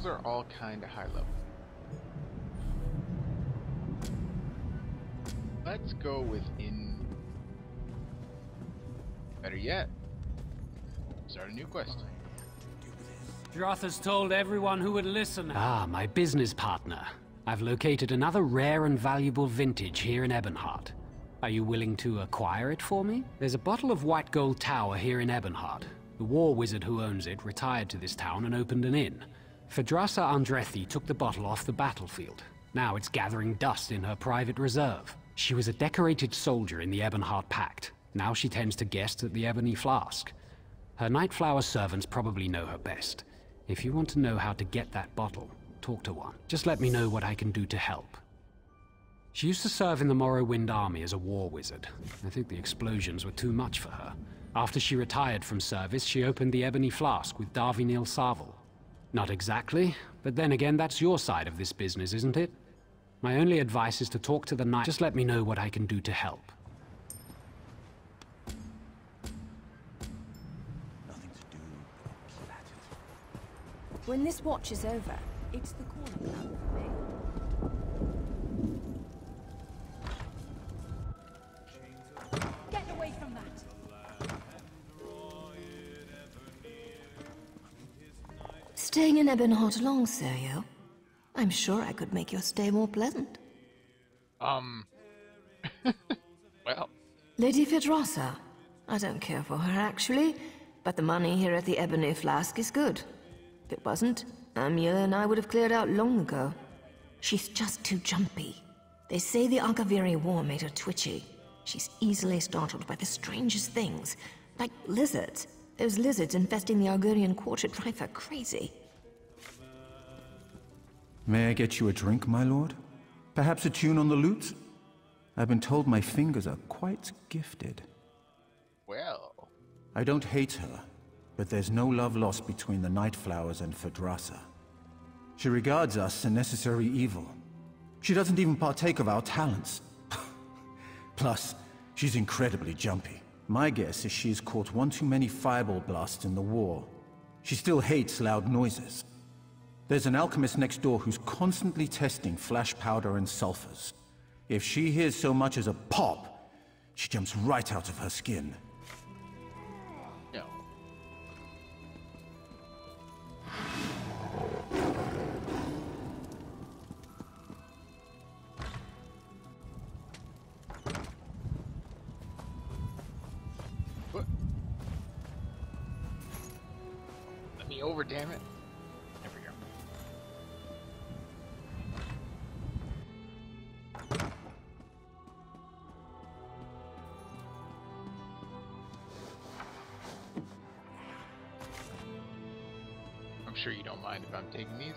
those are all kind of high level. Let's go within. Better yet, start a new quest. Droth has told everyone who would listen. Ah, my business partner. I've located another rare and valuable vintage here in Ebonheart. Are you willing to acquire it for me? There's a bottle of white gold tower here in Ebonheart. The war wizard who owns it retired to this town and opened an inn. Phaedrasa Andrethi took the bottle off the battlefield. Now it's gathering dust in her private reserve. She was a decorated soldier in the Ebonheart Pact. Now she tends to guest at the Ebony Flask. Her Nightflower servants probably know her best. If you want to know how to get that bottle, talk to one. Just let me know what I can do to help. She used to serve in the Morrowind army as a war wizard. I think the explosions were too much for her. After she retired from service, she opened the Ebony Flask with Darvinil Sarvel. Not exactly, but then again, that's your side of this business, isn't it? My only advice is to talk to the knight. Just let me know what I can do to help. Nothing to do but keep at it. When this watch is over, it's the corner club for me. Get away from that! Staying in Ebonheart long, Serio? I'm sure I could make your stay more pleasant. Well. Lady Phaedrasa. I don't care for her, actually, but the money here at the Ebony Flask is good. If it wasn't, Amir and I would have cleared out long ago. She's just too jumpy. They say the Akaviri War made her twitchy. She's easily startled by the strangest things, like lizards. Those lizards infesting the Argonian Quarter drive her crazy. May I get you a drink, my lord? Perhaps a tune on the lute? I've been told my fingers are quite gifted. Well. I don't hate her, but there's no love lost between the Nightflowers and Phaedrasa. She regards us a necessary evil. She doesn't even partake of our talents. Plus, she's incredibly jumpy. My guess is she's caught one too many fireball blasts in the war. She still hates loud noises. There's an alchemist next door who's constantly testing flash powder and sulfurs. If she hears so much as a pop, she jumps right out of her skin. No. What? Let me over, damn it. There we go. I'm sure you don't mind if I'm taking these.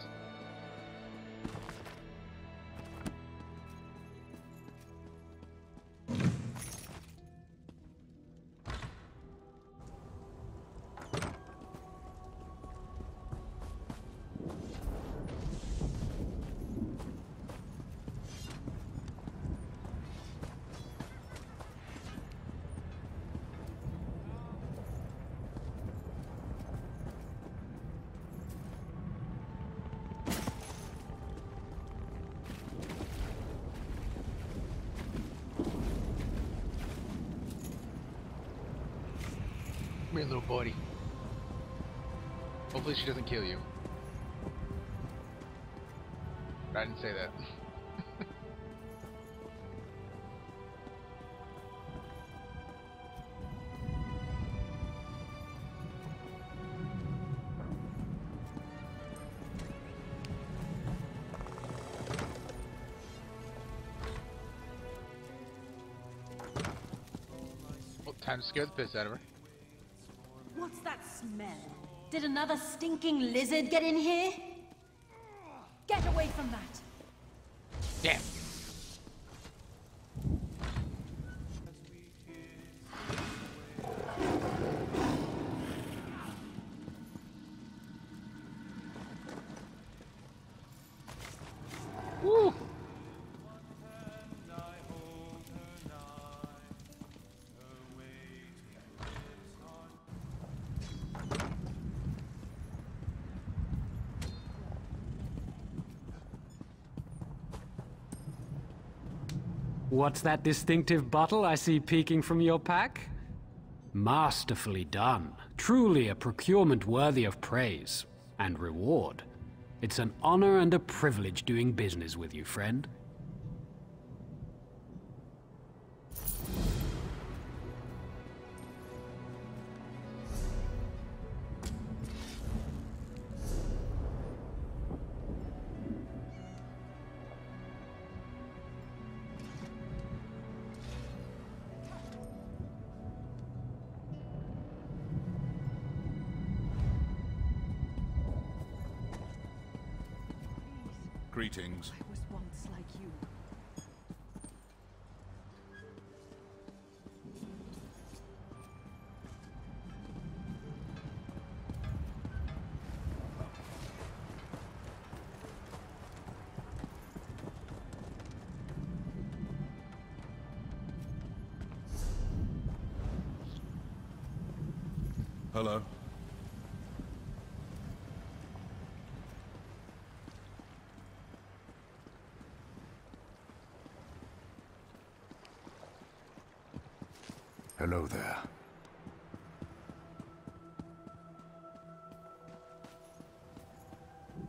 Come here, little buddy. Hopefully she doesn't kill you. I didn't say that. Well, time to scare the piss out of her. What's that smell? Did another stinking lizard get in here? Get away from that! Damn. Woo! What's that distinctive bottle I see peeking from your pack? Masterfully done. Truly a procurement worthy of praise and reward. It's an honor and a privilege doing business with you, friend. Greetings. I was once like you. Hello. Hello there.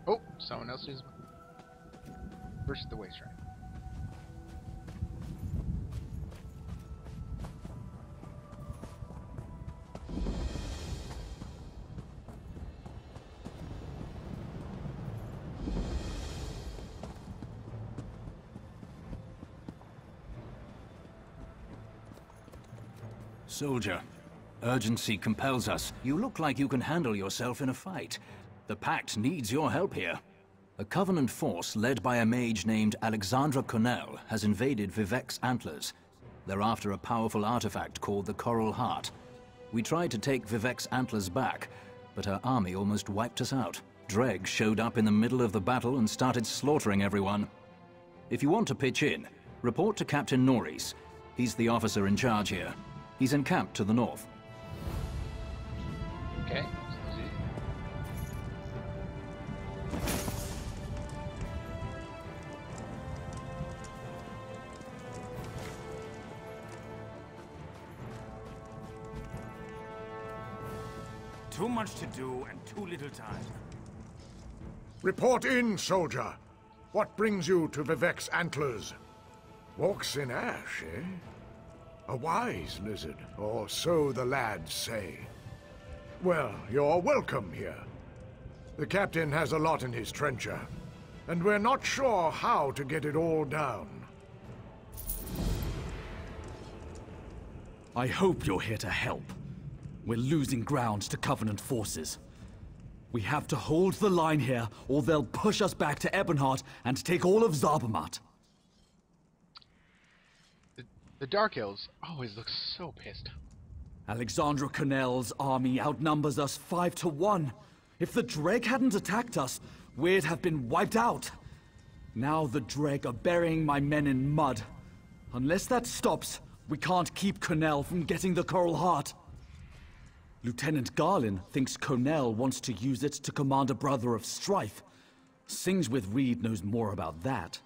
Oh, someone else is versus the waste right. Soldier, urgency compels us. You look like you can handle yourself in a fight. The Pact needs your help here. A Covenant force led by a mage named Alexandra Cornell has invaded Vivek's Antlers. They're after a powerful artifact called the Coral Heart. We tried to take Vivek's Antlers back, but her army almost wiped us out. Dreg showed up in the middle of the battle and started slaughtering everyone. If you want to pitch in, report to Captain Norris. He's the officer in charge here. He's encamped to the north. Okay. Too much to do and too little time. Report in, soldier. What brings you to Vivek's Antlers? Walks in ash, eh? A wise lizard, or so the lads say. Well, you're welcome here. The captain has a lot in his trencher, and we're not sure how to get it all down. I hope you're here to help. We're losing ground to Covenant forces. We have to hold the line here, or they'll push us back to Ebonheart and take all of Zarbamat. The Dark Elves always look so pissed. Alexandra Cornell's army outnumbers us 5 to 1. If the Dreg hadn't attacked us, we'd have been wiped out. Now the Dreg are burying my men in mud. Unless that stops, we can't keep Cornell from getting the Coral Heart. Lieutenant Garlin thinks Cornell wants to use it to command a brother of strife. Sings with Reed knows more about that.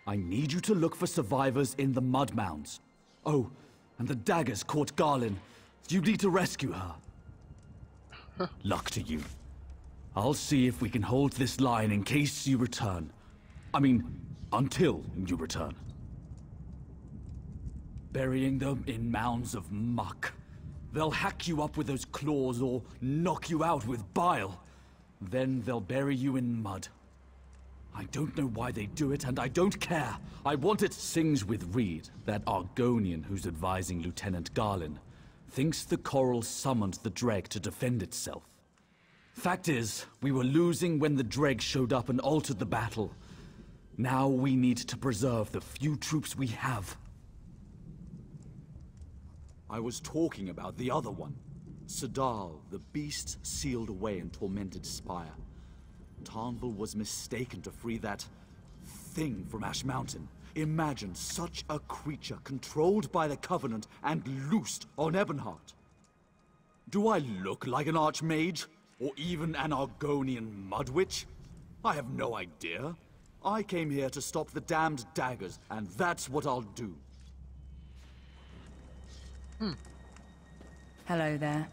I need you to look for survivors in the mud mounds. Oh, and the daggers caught Garlin. You need to rescue her. Luck to you. I'll see if we can hold this line in case you return. I mean, until you return. Burying them in mounds of muck. They'll hack you up with those claws or knock you out with bile. Then they'll bury you in mud. I don't know why they do it, and I don't care. I want it. Sings with Reed, that Argonian who's advising Lieutenant Garlin, thinks the Coral summoned the Dreg to defend itself. Fact is, we were losing when the Dreg showed up and altered the battle. Now we need to preserve the few troops we have. I was talking about the other one. Sadal, the beast sealed away in tormented spire. Tarnval was mistaken to free that thing from Ash Mountain. Imagine such a creature controlled by the Covenant and loosed on Ebonheart. Do I look like an archmage? Or even an Argonian mudwitch? I have no idea. I came here to stop the damned daggers, and that's what I'll do. Hello there.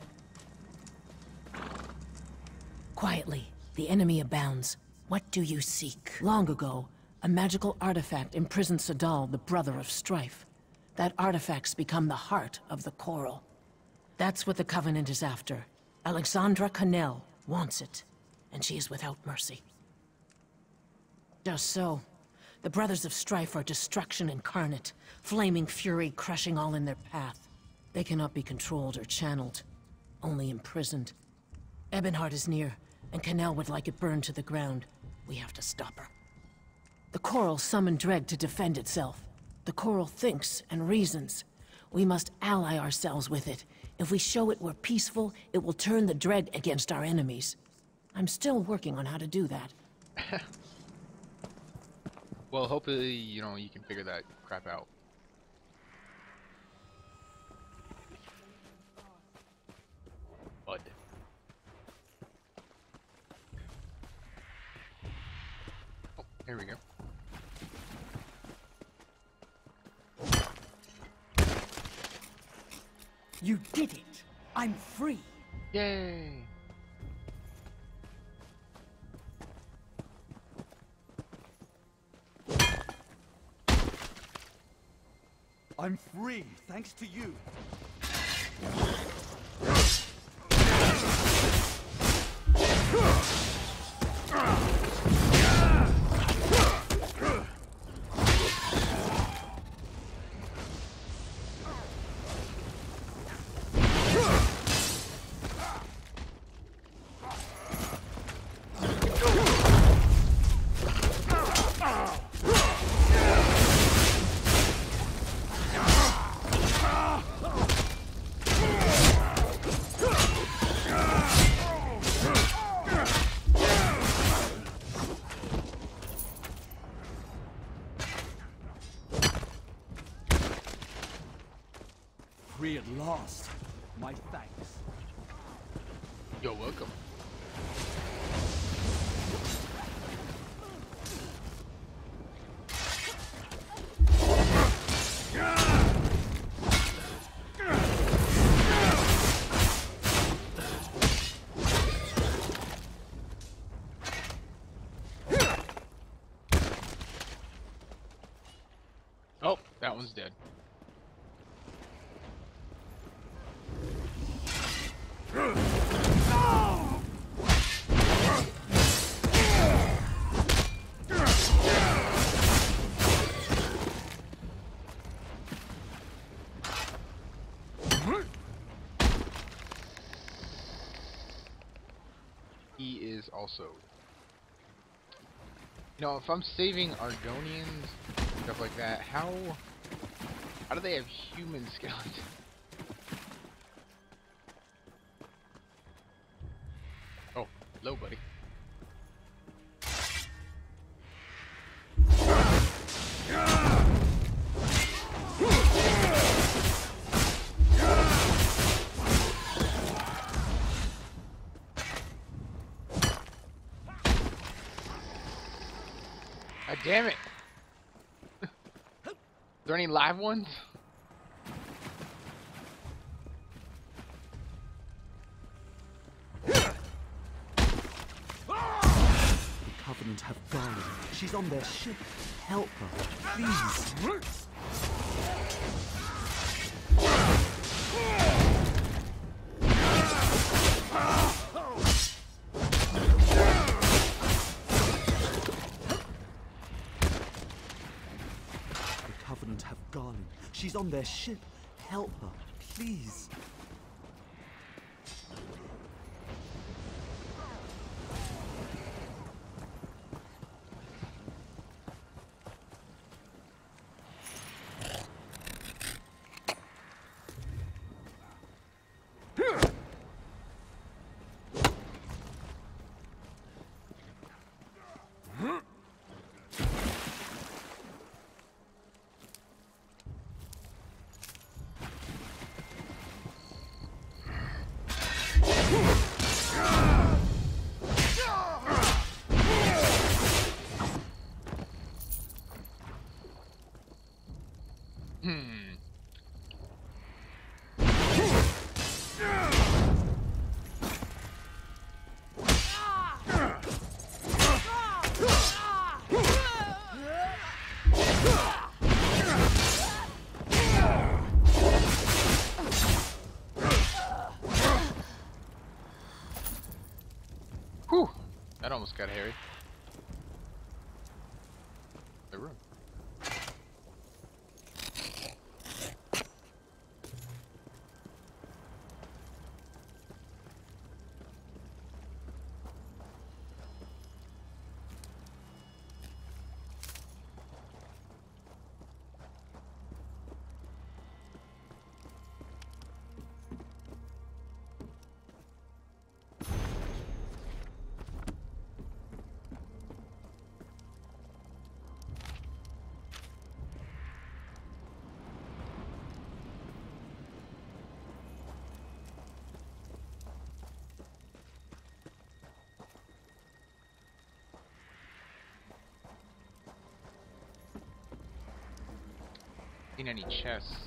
Quietly. The enemy abounds. What do you seek? Long ago, a magical artifact imprisoned Sadal, the brother of strife. That artifact's become the heart of the Coral. That's what the Covenant is after. Alexandra Connell wants it, and she is without mercy. Just so. The Brothers of Strife are destruction incarnate, flaming fury crushing all in their path. They cannot be controlled or channeled, only imprisoned. Ebonheart is near, and Connell would like it burned to the ground. We have to stop her. The Coral summoned Dreg to defend itself. The Coral thinks and reasons. We must ally ourselves with it. If we show it we're peaceful, it will turn the Dreg against our enemies. I'm still working on how to do that. Well, hopefully, you know, you can figure that crap out. Bud. Oh, here we go. You did it! I'm free! Yay! I'm free, thanks to you. Free at last. My thanks. You're welcome. Oh, that one's dead. He is also, you know, if I'm saving Argonians, stuff like that, how do they have human skeletons? Oh, hello, buddy. God damn it! Is there any live ones? The Covenant have Garland. She's on their ship. Help her, please. Have Garland. She's on their ship. Help her, please. Whew! That almost got hairy. The room. Seen any chests?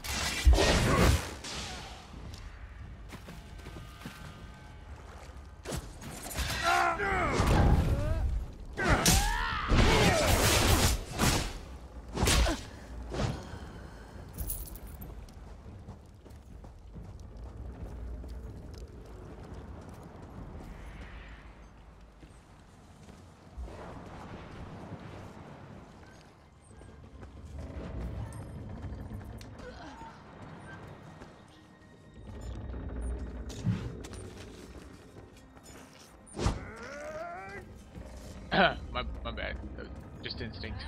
my bad. Just instinct.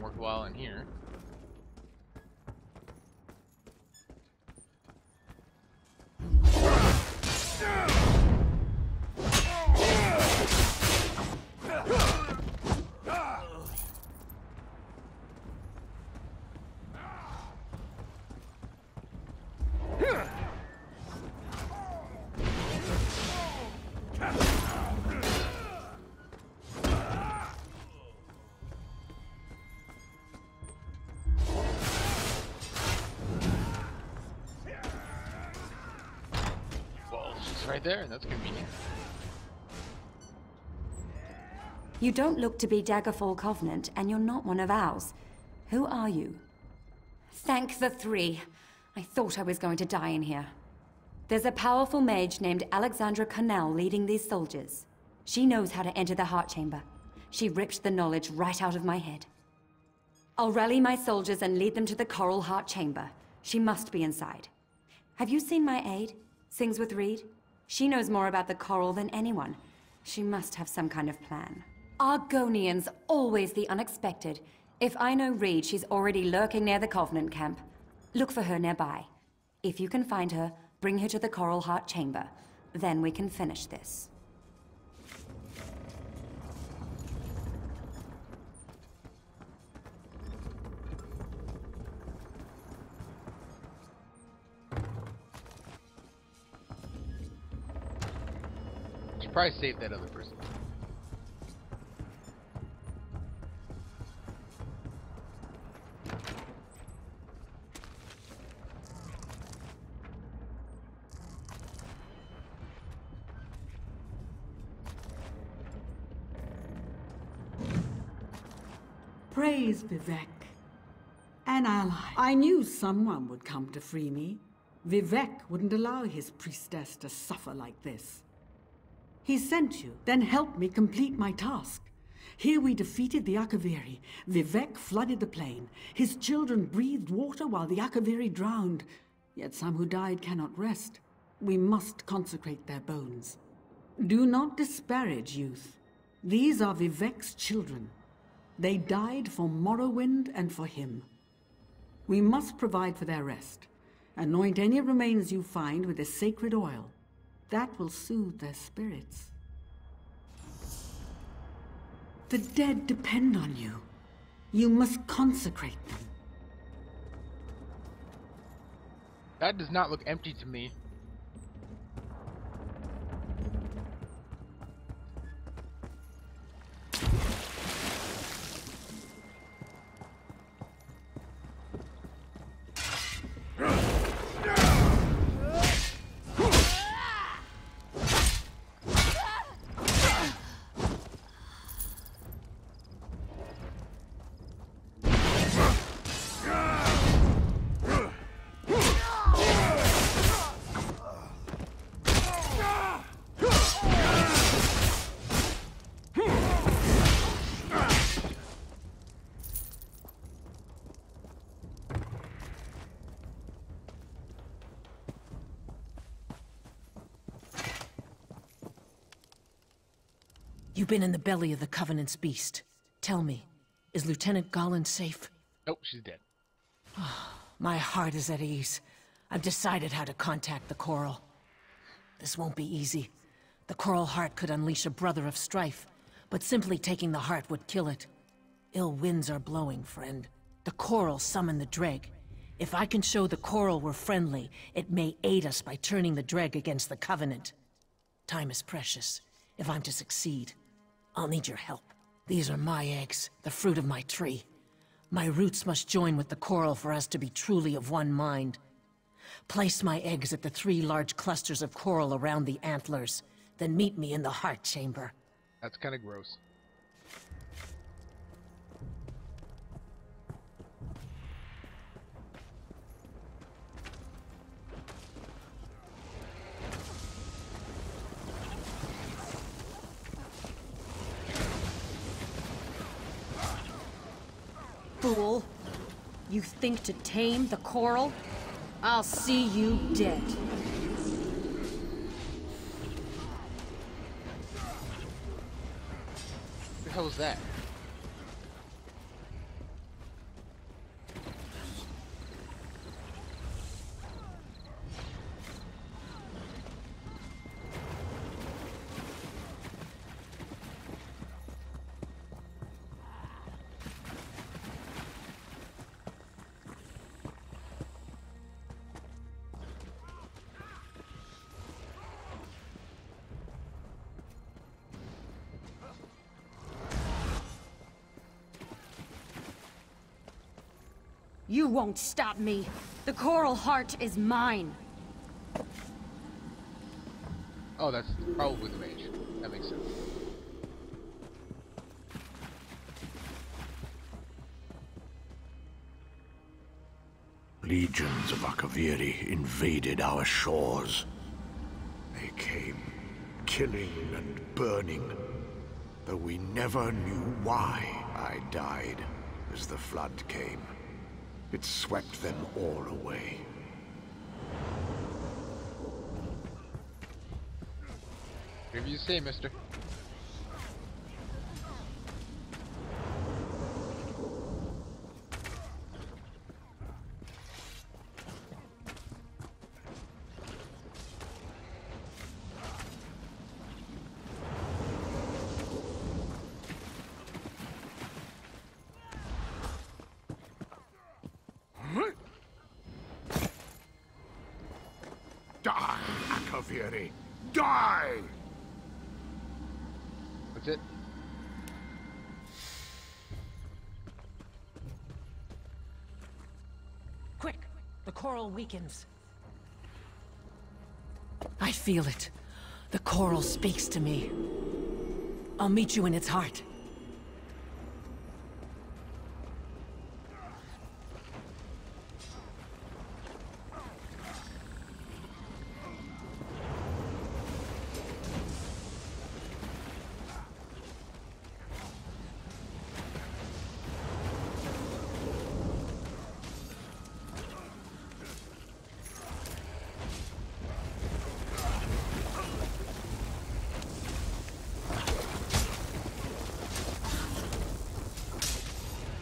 Worthwhile in here. Right there, that's convenient. You don't look to be Daggerfall Covenant, and you're not one of ours. Who are you? Thank the three. I thought I was going to die in here. There's a powerful mage named Alexandra Cornell leading these soldiers. She knows how to enter the heart chamber. She ripped the knowledge right out of my head. I'll rally my soldiers and lead them to the Coral Heart Chamber. She must be inside. Have you seen my aide? Sings with Reed? She knows more about the coral than anyone. She must have some kind of plan. Argonians, always the unexpected. If I know Reed, she's already lurking near the Covenant camp. Look for her nearby. If you can find her, bring her to the Coral Heart Chamber. Then we can finish this. Probably save that other person. Praise Vivek. An ally. I knew someone would come to free me. Vivek wouldn't allow his priestess to suffer like this. He sent you, then helped me complete my task. Here we defeated the Akaviri. Vivek flooded the plain. His children breathed water while the Akaviri drowned. Yet some who died cannot rest. We must consecrate their bones. Do not disparage youth. These are Vivek's children. They died for Morrowind and for him. We must provide for their rest. Anoint any remains you find with this sacred oil. That will soothe their spirits. The dead depend on you. You must consecrate them. That does not look empty to me. You've been in the belly of the Covenant's beast. Tell me, is Lieutenant Garland safe? Nope, she's dead. My heart is at ease. I've decided how to contact the Coral. This won't be easy. The Coral Heart could unleash a Brother of Strife, but simply taking the heart would kill it. Ill winds are blowing, friend. The Coral summoned the Dreg. If I can show the Coral we're friendly, it may aid us by turning the Dreg against the Covenant. Time is precious. If I'm to succeed, I'll need your help. These are my eggs, the fruit of my tree. My roots must join with the Coral for us to be truly of one mind. Place my eggs at the 3 large clusters of coral around the antlers, then meet me in the heart chamber. That's kind of gross. Fool! You think to tame the Coral? I'll see you dead. What the hell is that? You won't stop me. The Coral Heart is mine. Oh, that's probably the mage. That makes sense. Legions of Akaviri invaded our shores. They came, killing and burning, though we never knew why. I died as the flood came. It swept them all away. Whatever you say, mister. Die, Akaviri! Die! That's it. Quick! The Coral weakens. I feel it. The Coral speaks to me. I'll meet you in its heart.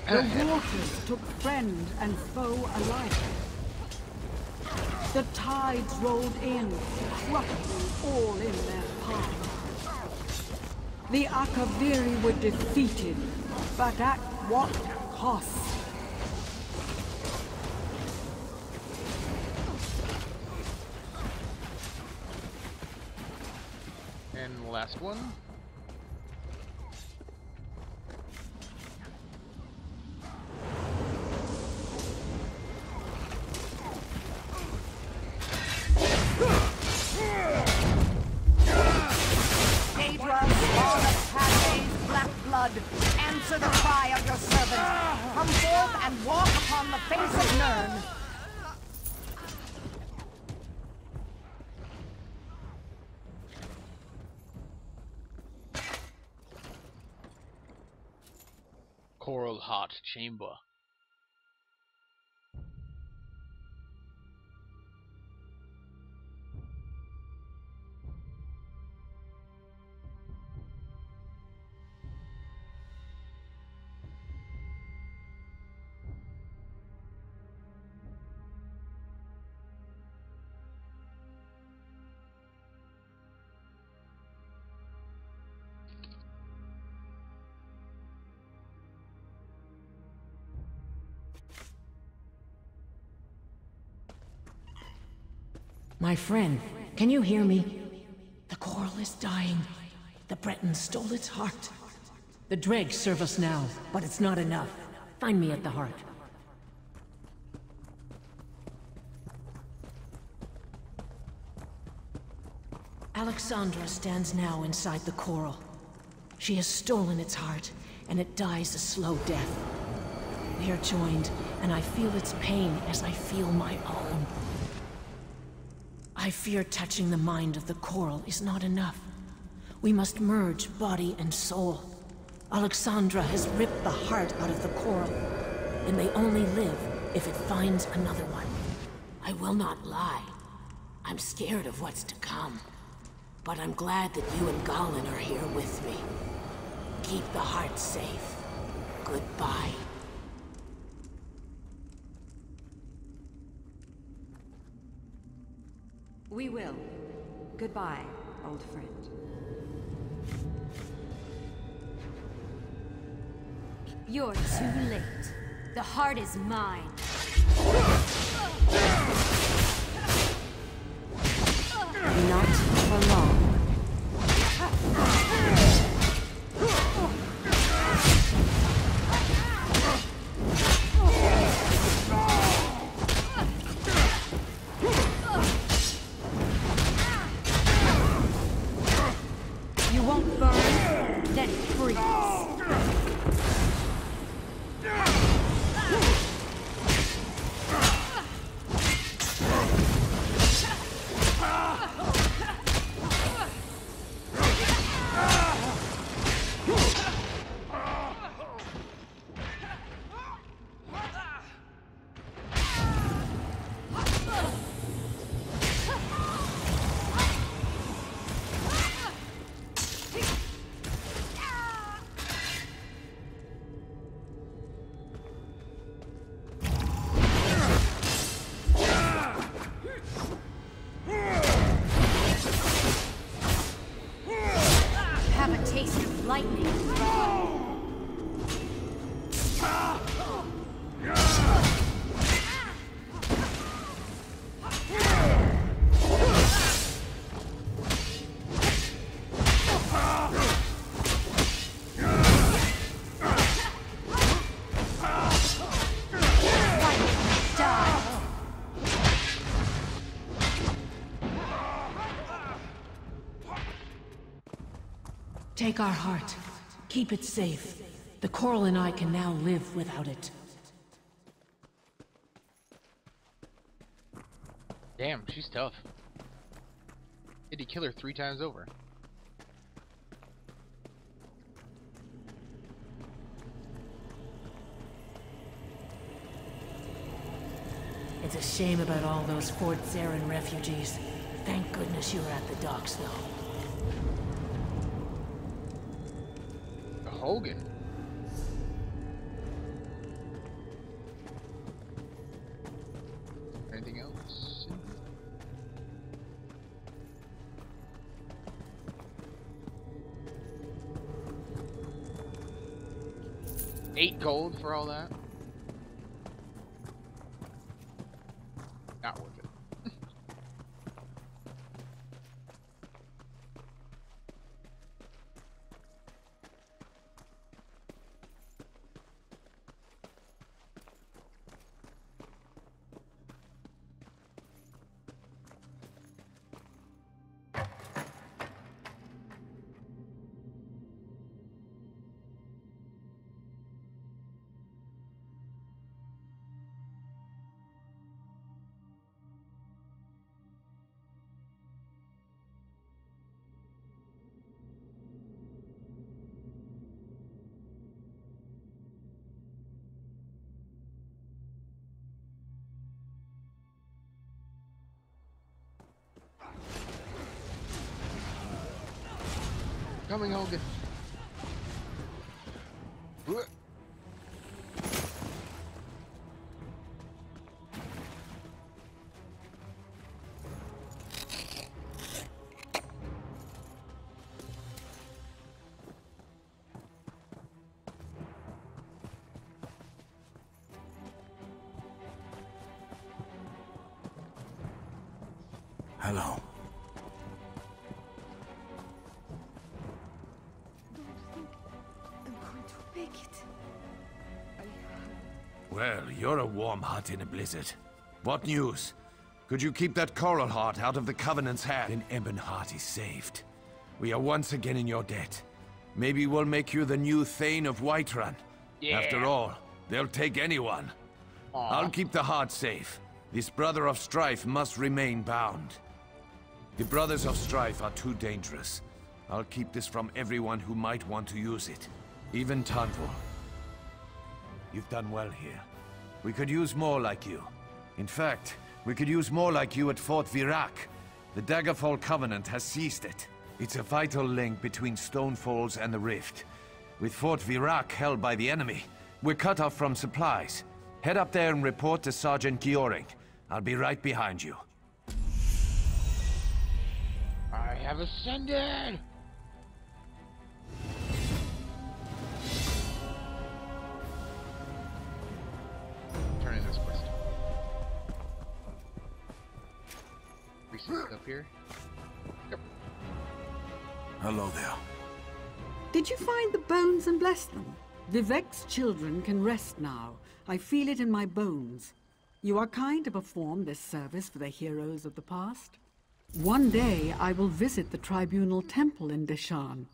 The waters took friend and foe alike. The tides rolled in, crushing all in their path. The Akaviri were defeated, but at what cost? And the last one. Answer the cry of your servant. Come forth and walk upon the face of Nirn. Coral Heart Chamber. My friend, can you hear me? The coral is dying. The Bretons stole its heart. The dregs serve us now, but it's not enough. Find me at the heart. Alexandra stands now inside the coral. She has stolen its heart, and it dies a slow death. We are joined, and I feel its pain as I feel my own. I fear touching the mind of the coral is not enough. We must merge body and soul. Alexandra has ripped the heart out of the coral, and they only live if it finds another one. I will not lie. I'm scared of what's to come. But I'm glad that you and Gallen are here with me. Keep the heart safe. Goodbye. We will. Goodbye, old friend. You're too late. The heart is mine. Not for long. You won't burn, then freeze. Take our heart. Keep it safe. The coral and I can now live without it. Damn, she's tough. Did he kill her 3 times over? It's a shame about all those Fort Zarin refugees. Thank goodness you were at the docks, though. Hogan. 8 gold for all that? Not worth it. Coming, Hogan. Hello. Well, you're a warm heart in a blizzard. What news? Could you keep that coral heart out of the Covenant's hand? Then Ebonheart is saved. We are once again in your debt. Maybe we'll make you the new Thane of Whiterun. Yeah. After all, they'll take anyone. Aww. I'll keep the heart safe. This Brother of Strife must remain bound. The Brothers of Strife are too dangerous. I'll keep this from everyone who might want to use it. Even Tanvor. You've done well here. We could use more like you. In fact, we could use more like you at Fort Virac. The Daggerfall Covenant has seized it. It's a vital link between Stonefalls and the Rift. With Fort Virac held by the enemy, we're cut off from supplies. Head up there and report to Sergeant Gioring. I'll be right behind you. I have ascended! Turn in this quest. Reset up here. Yep. Hello there. Did you find the bones and bless them? Vivek's children can rest now. I feel it in my bones. You are kind to perform this service for the heroes of the past. One day I will visit the Tribunal Temple in Deshan.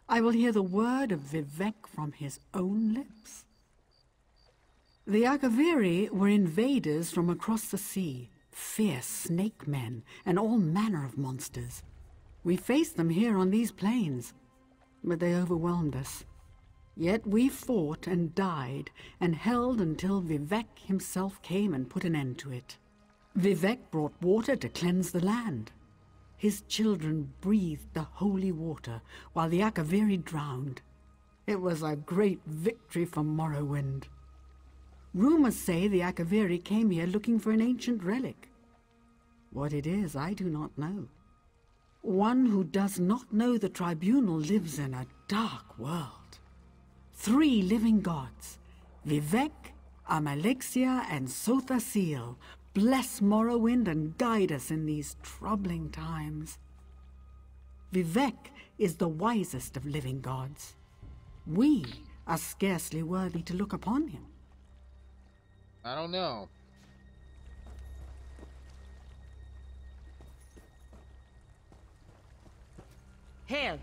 I will hear the word of Vivek from his own lips. The Akaviri were invaders from across the sea, fierce snake men and all manner of monsters. We faced them here on these plains, but they overwhelmed us. Yet we fought and died and held until Vivek himself came and put an end to it. Vivek brought water to cleanse the land. His children breathed the holy water while the Akaviri drowned. It was a great victory for Morrowind. Rumors say the Akaviri came here looking for an ancient relic. What it is, I do not know. One who does not know the Tribunal lives in a dark world. 3 living gods, Vivek, Amalexia, and Sothasil, bless Morrowind and guide us in these troubling times. Vivek is the wisest of living gods. We are scarcely worthy to look upon him. I don't know. Here,